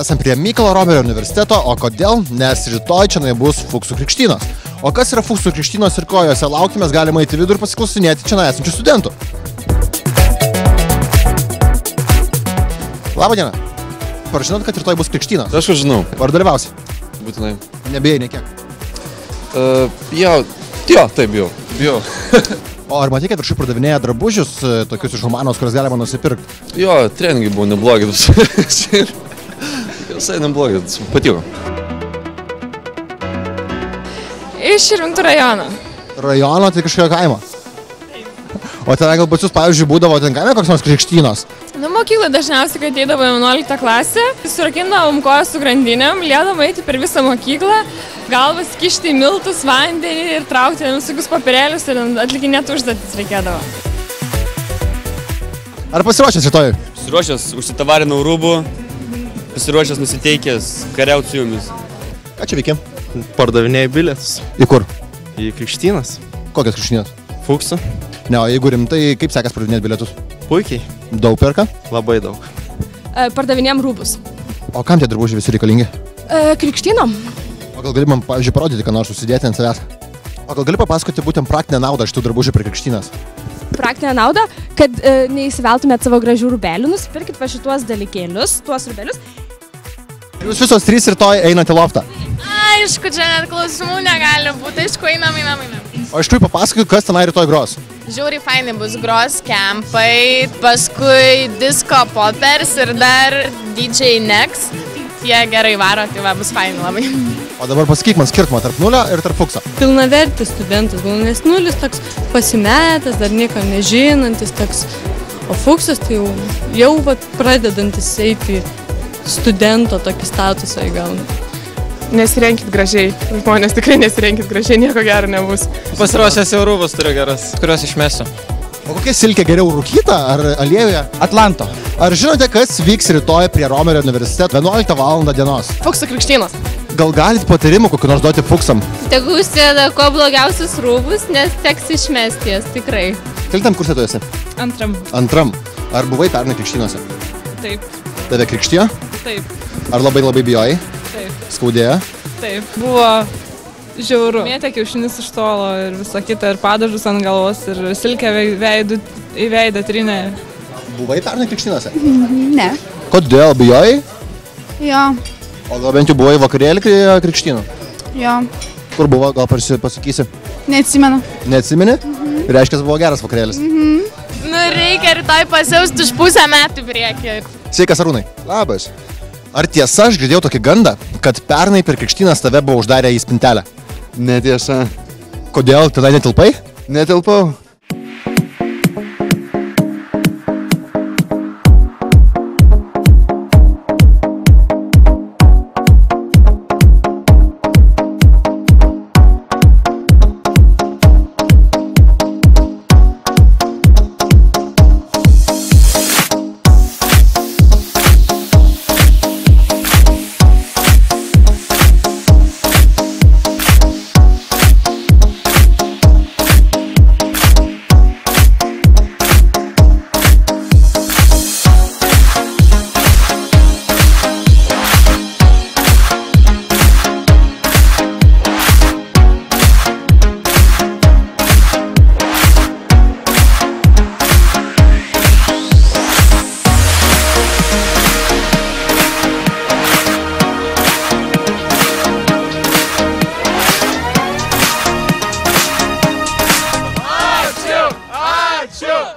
esame prie Mykolo Romerio universiteto, o kodėl? Nes rytoj čia bus Fuksų krikštynos. O kas yra Fuksų krikštynos ir ko jose laukime, galima įti vidų ir pasiklausinėti čia esančių studentų. Labą dieną. Ar žinot, kad rytoj bus krikštynos? Aš žinau. Ar dalyvausi? Būtinai. Nebijai nekiek? Taip bijau. O ar matai, kad viršui pardavinėja drabužius, tokius iš Humanos, kurias galima nusipirkti? Jo, treningai buvo neblogi. Visai neblogi, patiko. Iš Širvintų rajono. Rajono, tai kažkokio kaimo? O ten gal pas jūs, pavyzdžiui, būdavo ten kaime koks nors krikštynos? Nu, mokyklai dažniausiai, kai ateidavo 11 klasę, surakindavom koją su grandinėm, liedom eiti per visą mokyklą, galvas kišti į miltus, vandenį ir traukti visokius papirėlius ir atlikinėti užduotis reikėdavo. Ar pasiruošęs rytoj? Pasiruošęs, užsitavarinau rūbų, pasiruošęs nusiteikęs kariauti su jumis. Ką čia veikia? Pardavinėjai bilietus. Į kur? Į krikštynas. Kokias krikštynas? Fuksų. Ne, o jeigu rimtai, kaip sekas pardavinėti bilietus? Puikiai. Daug perka? Labai daug. Pardavinėjom rūbus. O kam tie drabužiai visi reikalingi? Krikštynom. O gal gali man, pavyzdžiui, parodyti, ką nors susidėti ant savęs? O gal gali papasakoti būtent praktinę naudą šitų drabužių prie krikštynas? Praktinę naudą, kad neįsiveltumėt savo gražių rūbelių, nusipirkit va šituos dalykėlius, tuos rūbelius. Jūs visos trys rytoj einate į loftą? Aišku, čia net klausimų negali būti, aišku, einam. O iš tikrųjų papasakokit, kas tenai rytoj gros? Žiauriai fainai bus gros kempai, paskui disco poppers ir dar DJ Next. Jie gerai varo, tai va, bus fainai labai. O dabar pasakyk man skirtumą tarp nulio ir tarp Fukso. Pilnavertis studentas, nes nulis toks pasimetęs, dar nieko nežinantis toks, o Fuksas tai jau pradedantis eiti studento tokį statusą įgauna. Nesirenkit gražiai, žmonės tikrai nesirenkit gražiai, nieko gero nebus. Pasiruošęs jau rūbus turiu geras, kuriuos išmesiu. O kokia silkė geriau, rūkyta ar aliejuje? Atlanto. Ar žinote, kas vyks rytoj prie Romerio universiteto 11 val. Dienos? Fuksų krikštynos. Gal galit patarimų kokį nors duoti Fuksam? Tegu užsideda kuo blogiausius rūbus, nes teks išmesti jas, tikrai. Kelintam kurse tu esi? Antram. Antram. Ar buvai pernai krikštynose? Taip. Tave krikštijo? Taip. Ar labai bijojai? Taip. Skaudėjo? Taip. Buvo žiauru. Mėtė kiaušinis iš tolo ir visą kitą, ir padažus ant galvos, ir silkę į veidą trinę. Buvai pernai krikštynose? Ne. Kodėl bijojai? Jo. O gal bent jau buvai vakarėlį krikštynų? Jo. Kur buvo, gal pasakysi? Neatsimenu. Neatsimeni? Reiškia, buvo geras vakarėlis. Nu, reikia rytoj pasiausti už pusę metų priekį. Sveikas, Arūnai. Labas. Ar tiesa, aš girdėjau tokį gandą, kad pernai per krikštynas tave buvo uždarę į spintelę? Netiesa. Kodėl, tada netilpai? Netilpau.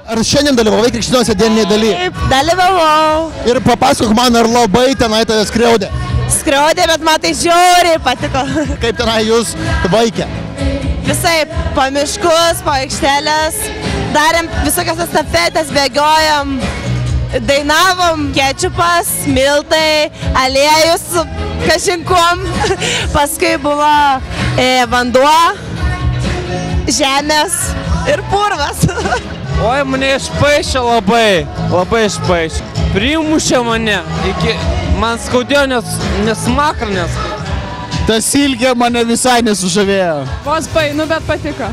Ar šiandien dalyvavai krikštynose dieninėje daly? Taip, dalyvavau. Ir papasakok man, ar labai tenai tave skriaudė? Skriaudė, bet man tai žiauriai patiko. Kaip tenai jūs vaikė? Visai po miškus, po aikštelės, darėm visokias estafetės, bėgiojom, dainavom, kečupas, miltai, aliejus su kažinkom, paskui buvo vanduo, žemės ir purvas. Oi, mane išpaišė labai išpaišė. Primušė mane, man skaudėjo, nes makra neskaudėjo. Ta silkė mane visai nesužavėjo. Vos painu, bet patiko.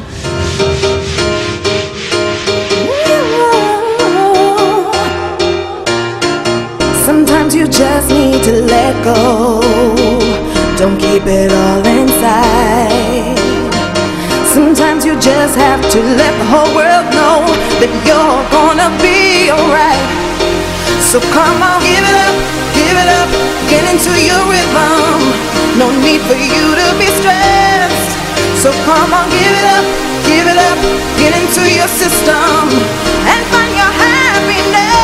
Sometimes you just need to let go. Don't keep it all inside. Sometimes you just have to let the whole world know that you're gonna be alright. So come on, give it up, get into your rhythm. No need for you to be stressed. So come on, give it up, get into your system and find your happiness.